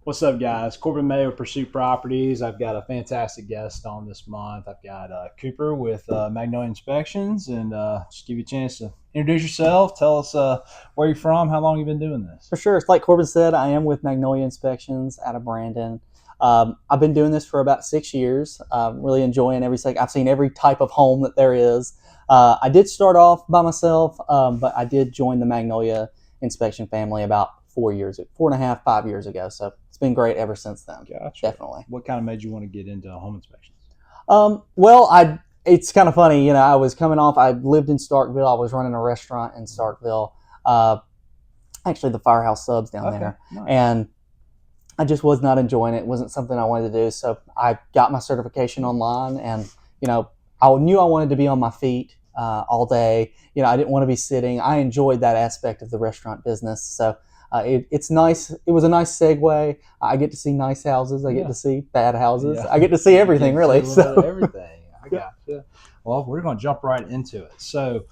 What's up, guys? Corbin May with Pursuit Properties. I've got a fantastic guest on this month. I've got Cooper with Magnolia Inspections, and just give you a chance to introduce yourself. Tell us where you're from, how long you've been doing this. For sure. It's like Corbin said, I am with Magnolia Inspections out of Brandon. I've been doing this for about 6 years. Really enjoying every second. I've seen every type of home that there is. I did start off by myself, but I did join the Magnolia Inspection family about 4 years, 4.5, 5 years ago. So it's been great ever since then. Gotcha. Definitely. What kind of made you want to get into home inspections? Well, it's kind of funny. I was coming off. I lived in Starkville. I was running a restaurant in Starkville. Uh, actually, the Firehouse Subs down Okay, there, nice. and I just was not enjoying it. It wasn't something I wanted to do. So I got my certification online, and you know, I knew I wanted to be on my feet all day. I didn't want to be sitting. I enjoyed that aspect of the restaurant business. So it's nice. It was a nice segue. I get to see nice houses. I get Yeah, to see bad houses. yeah. I get to see You everything get to see a really. little bit of So everything. I gotcha. Well, we're going to jump right into it. So,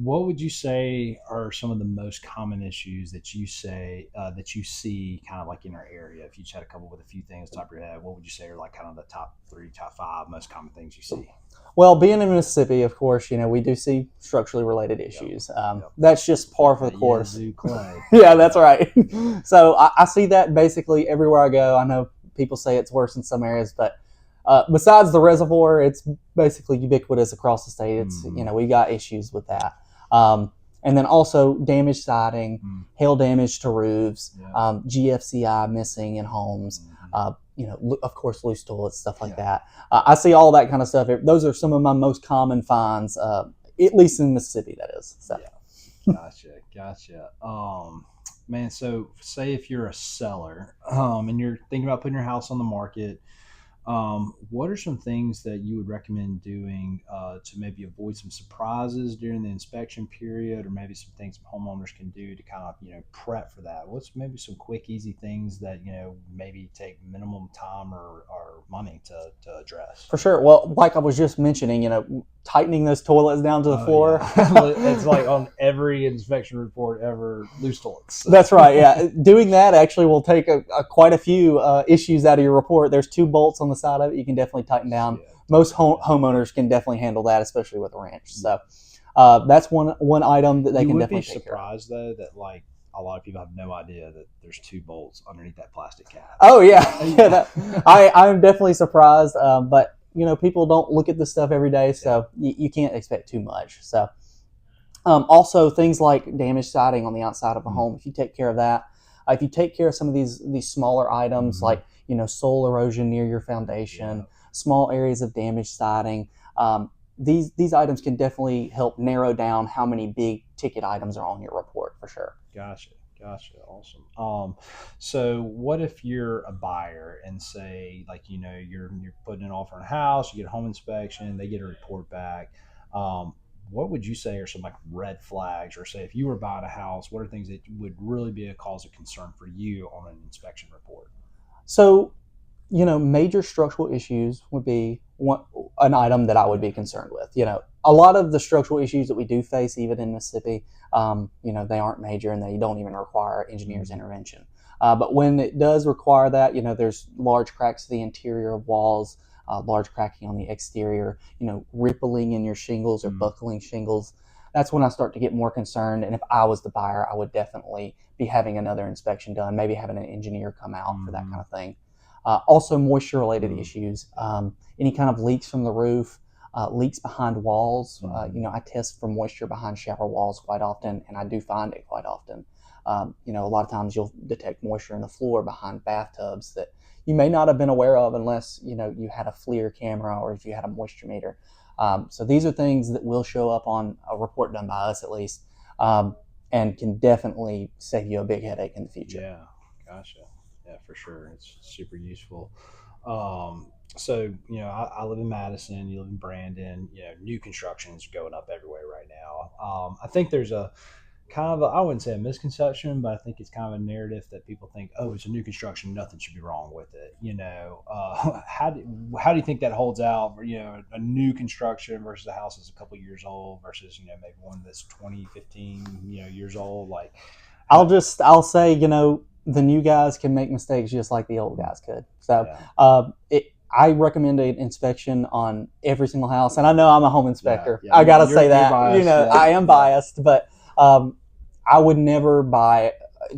what would you say are some of the most common issues that that you see kind of like in our area? If you just had a couple with a few things top of your head, what would you say are like kind of the top three, top five most common things you see? well, being in Mississippi, of course, we do see structurally related Yep. issues. Yep. That's just par for the That course. Yazoo clay. Yeah, that's Yep. right. So I see that basically everywhere I go. I know people say it's worse in some areas, but besides the reservoir, it's basically ubiquitous across the state. It's Mm-hmm. we got issues with that, and then also damaged siding, Mm-hmm. hail damage to roofs, Yeah. GFCI missing in homes. Mm-hmm. Of course, loose toilets, stuff like Yeah. that. I see all that kind of stuff. Those are some of my most common finds, at least in Mississippi. That is. So. Yeah. Gotcha. Gotcha. Man, so say if you're a seller, and you're thinking about putting your house on the market, what are some things that you would recommend doing to maybe avoid some surprises during the inspection period, or maybe some things homeowners can do to kind of prep for that? What's maybe some quick, easy things that maybe take minimum time or money to address? For sure. Well, like I was just mentioning, tightening those toilets down to the Oh yeah, floor. it's like on every inspection report ever, loose toilets. So. That's right. Yeah, doing that actually will take quite a few issues out of your report. There's two bolts on the side of it. You can definitely tighten down. Yeah, Most tighten it down. homeowners can definitely handle that, especially with a ranch. Yeah. So that's one item that they You can would be definitely take care of. surprised though that like a lot of people have no idea that there's two bolts underneath that plastic cap. Oh yeah, yeah. Yeah. I'm definitely surprised, but people don't look at this stuff every day, Yeah. so you can't expect too much. So also things like damaged siding on the outside of a home, if you take care of that, if you take care of some of these smaller items Mm-hmm. like soil erosion near your foundation, Yeah. small areas of damaged siding, these items can definitely help narrow down how many big ticket items are on your report for sure. Gotcha. Gotcha. Awesome. So what if you're a buyer and say like you're putting an offer on a house, you get a home inspection, they get a report back. Um, what would you say are some like red flags, or say if you were buying a house, what are things that would really be a cause of concern for you on an inspection report? So major structural issues would be an item that I would be concerned with. A lot of the structural issues that we do face, even in Mississippi, they aren't major and they don't even require engineer's Mm-hmm. intervention. But when it does require that, there's large cracks to the interior of walls, large cracking on the exterior, rippling in your shingles or Mm-hmm. buckling shingles. That's when I start to get more concerned. And if I was the buyer, I would definitely be having another inspection done, maybe having an engineer come out for that Mm-hmm. kind of thing. Also, moisture related Mm-hmm. issues, any kind of leaks from the roof, leaks behind walls. Mm-hmm. I test for moisture behind shower walls quite often, and I do find it quite often. A lot of times you'll detect moisture in the floor behind bathtubs that you may not have been aware of unless you had a FLIR camera or if you had a moisture meter. So these are things that will show up on a report done by us at least, and can definitely save you a big headache in the future. Yeah, gotcha. Yeah, for sure. It's super useful. So I live in Madison. You live in Brandon. New construction is going up everywhere right now. I think there's a kind of I wouldn't say a misconception, but I think it's kind of a narrative that people think, oh, it's a new construction, nothing should be wrong with it. How do you think that holds out for a new construction versus a house that's a couple years old versus maybe one that's 20, 15 years old, like. I'll say, the new guys can make mistakes just like the old guys could. So Yeah. I recommend an inspection on every single house. And I know I'm a home Yeah. inspector. Yeah. I got to say You're that. You biased. know, Yeah. I am Yeah. biased, but I would never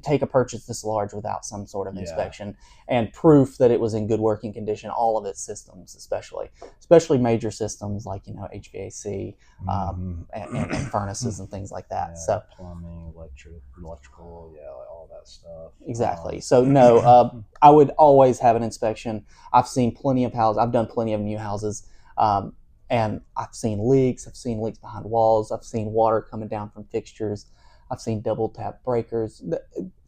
take a purchase this large without some sort of Yeah. inspection and proof that it was in good working condition. All of its systems, especially major systems like HVAC Hmm. and furnaces and things like that. Yeah. So Plumbing, electrical. Yeah. Like all that stuff. exactly. So no, I would always have an inspection. I've seen plenty of houses. I've done plenty of new houses, um, and I've seen leaks. I've seen leaks behind walls. I've seen water coming down from fixtures. I've seen double tap breakers.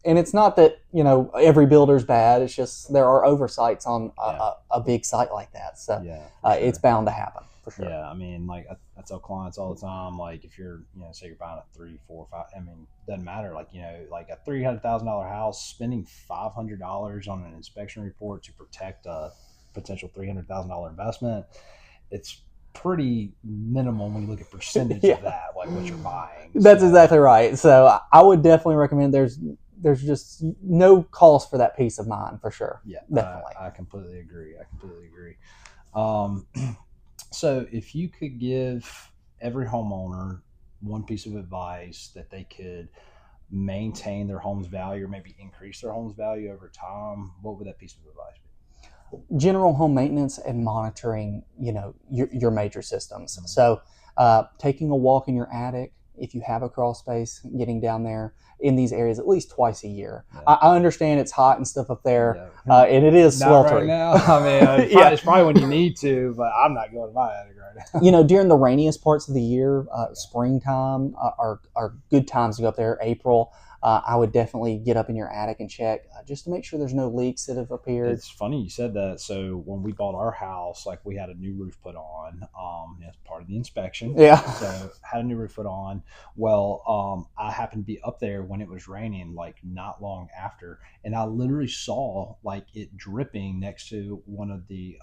And it's not that every builder's bad. It's just there are oversights on Yeah. a big site like that. So Yeah. For it's sure. bound to happen for sure. Yeah, I mean, like I tell clients all the time, like if you're, say you're buying a three, four, five. I mean, doesn't matter. Like like a $300,000 house, spending $500 on an inspection report to protect a potential $300,000 investment, it's pretty minimal when you look at percentage Yeah. of that, like what you're buying. That's So, exactly right. So I would definitely recommend. There's just no cause for that peace of mind for sure. yeah, Definitely. I completely agree. I completely agree. Um, so if you could give every homeowner one piece of advice that they could maintain their home's value or maybe increase their home's value over time, what would that piece of advice General home maintenance and monitoring, your major systems. be? So, taking a walk in your attic, if you have a crawl space, getting down there in these areas at least twice a year. Yeah. I understand it's hot and stuff up there, Yeah. and it is Not right sweltering. now. I mean, Yeah. it's probably when you need to, but I'm not going to my attic right now. During the rainiest parts of the year, springtime are good times to go up there. April, I would definitely get up in your attic and check just to make sure there's no leaks that have appeared. It's funny you said that. So when we bought our house, like we had a new roof put on, as part of the inspection. Yeah. So had a new roof put on. Well, I happened to be up there when it was raining, like not long after, and I literally saw like it dripping next to one of the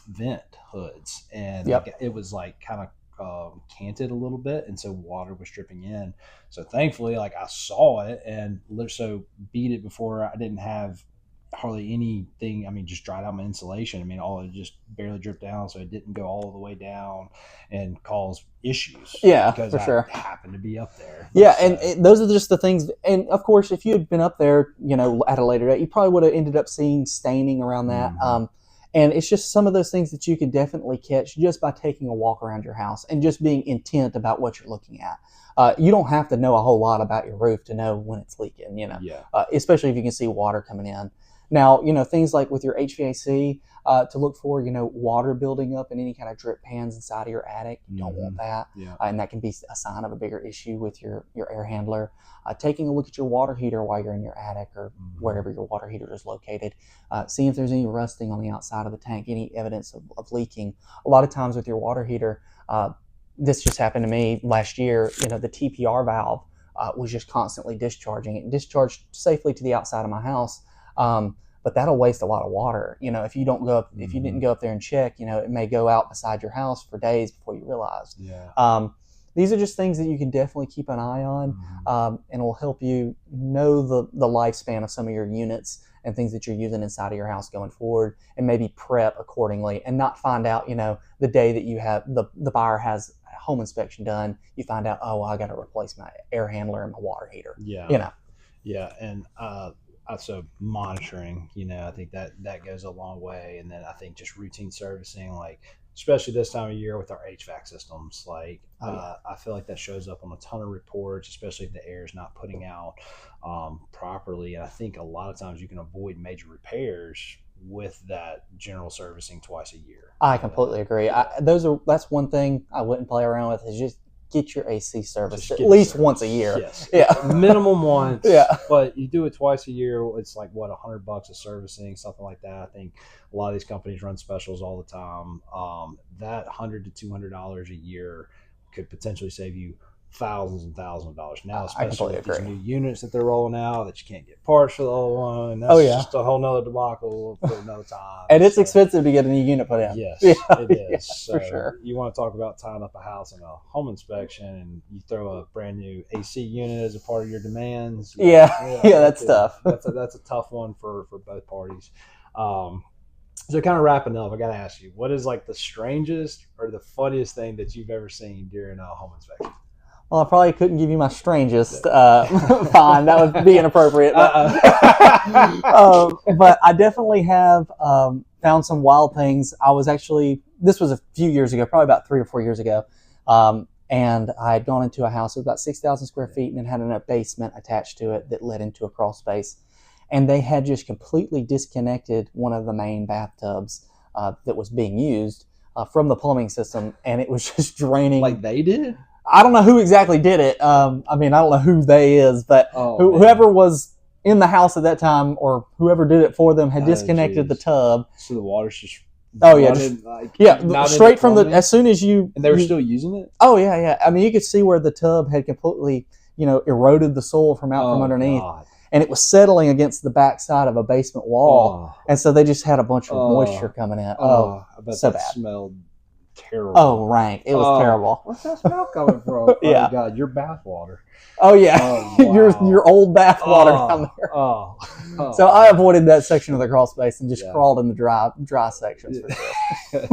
vent hoods, and Yep. like it was like kind of canted a little bit, and so water was dripping in. So thankfully, like I saw it and so beat it before I didn't have hardly anything. I mean, just dried out my insulation. I mean, all it just barely dripped down, so it didn't go all the way down and cause issues. Yeah, because for I sure. happened to be up there. Yeah, So, and those are just the things. And of course, if you had been up there, at a later date, you probably would have ended up seeing staining around that. Mhm. And it's just some of those things that you could definitely catch just by taking a walk around your house and just being intent about what you're looking at. You don't have to know a whole lot about your roof to know when it's leaking, Yeah. especially if you can see water coming in. Now, things like with your HVAC, to look for, water building up in any kind of drip pans inside of your attic. You don't want that. Yeah. And that can be a sign of a bigger issue with your air handler. Taking a look at your water heater while you're in your attic or wherever your water heater is located. Seeing if there's any rusting on the outside of the tank, any evidence of leaking. A lot of times with your water heater, this just happened to me last year, the TPR valve was just constantly discharging. It discharged safely to the outside of my house. But that'll waste a lot of water. If you don't go up, if you didn't go up there and check, it may go out beside your house for days before you realized. Yeah. These are just things that you can definitely keep an eye on, and will help you know the lifespan of some of your units and things that you're using inside of your house going forward, and maybe prep accordingly, and not find out, the day that you have the buyer has a home inspection done, you find out, oh, well, I got to replace my air handler and my water heater. Yeah. Yeah. And so monitoring, I think that goes a long way. And then I think just routine servicing, like especially this time of year with our HVAC systems, like I feel like that shows up on a ton of reports, especially if the air is not putting out properly. And I think a lot of times you can avoid major repairs with that general servicing twice a year. I completely agree. That's one thing I wouldn't play around with, is just get your AC serviced at least once a year. Yes. Yeah. Minimum once. Yeah. But you do it twice a year. It's like what, $100 of servicing, something like that. I think a lot of these companies run specials all the time. That $100 to $200 a year could potentially save you thousands and thousands of dollars now, I especially completely with these agree. new units that they're rolling out that you can't get parts for the old one. Oh That's yeah, just a whole nother debacle for another time. and it's So, expensive to get a new unit put in. Yeah, yes, it yeah, is. for So sure. you want to talk about tying up a house in a home inspection, and you throw a brand new AC unit as a part of your demands. Yeah, Yeah, yeah, yeah, that that's could tough. that's a tough one for both parties. Um, so kind of wrapping up, I got to ask you, what is like the strangest or the funniest thing that you've ever seen during a home inspection? Well, I probably couldn't give you my strangest find. That would be inappropriate. But I definitely have found some wild things. I was actually, this was a few years ago, probably about 3 or 4 years ago. And I had gone into a house of about 6,000 square feet and it had a basement attached to it that led into a crawl space. And they had just completely disconnected one of the main bathtubs that was being used from the plumbing system. And it was just draining. Like they did? I don't know who exactly did it. I mean, I don't know who they is, but Oh, whoever was in the house at that time or whoever did it for them had disconnected the geez. tub. So the water's just Oh yeah, running like yeah, not into straight from the plumbing? as soon as you And they were you- still using it? Oh yeah, yeah. I mean, you could see where the tub had completely, eroded the soil from Oh, underneath, God. and it was settling against the backside of a basement wall, Oh, and so they just had a bunch of Oh. moisture coming in. Oh, I bet so that bad. smelled terrible. Oh, rank. It was Oh. terrible. Where's that smell coming from? Yeah. Oh, God, your bath water. Oh yeah, Oh, your wow. old bath water down there. Oh. So I avoided that section of the crawl space and just Yeah. crawled in the dry sections for sure. That's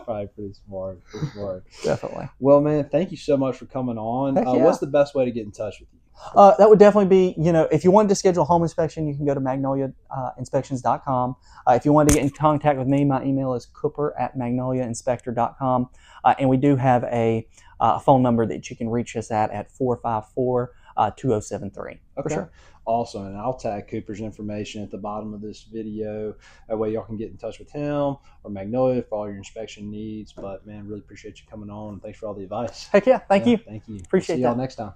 probably pretty smart. Pretty smart. Definitely. Well, man, thank you so much for coming on. Heck yeah. What's the best way to get in touch with you? That would definitely be, if you wanted to schedule a home inspection, you can go to magnoliainspections.com. If you wanted to get in contact with me, my email is cooper@magnoliainspector.com. And we do have a phone number that you can reach us at 454-2073. Okay. For sure. Awesome. And I'll tag Cooper's information at the bottom of this video. That way y'all can get in touch with him or Magnolia for all your inspection needs. But man, really appreciate you coming on and thanks for all the advice. Heck yeah. Thank you. Thank you. Appreciate See y'all that. next time.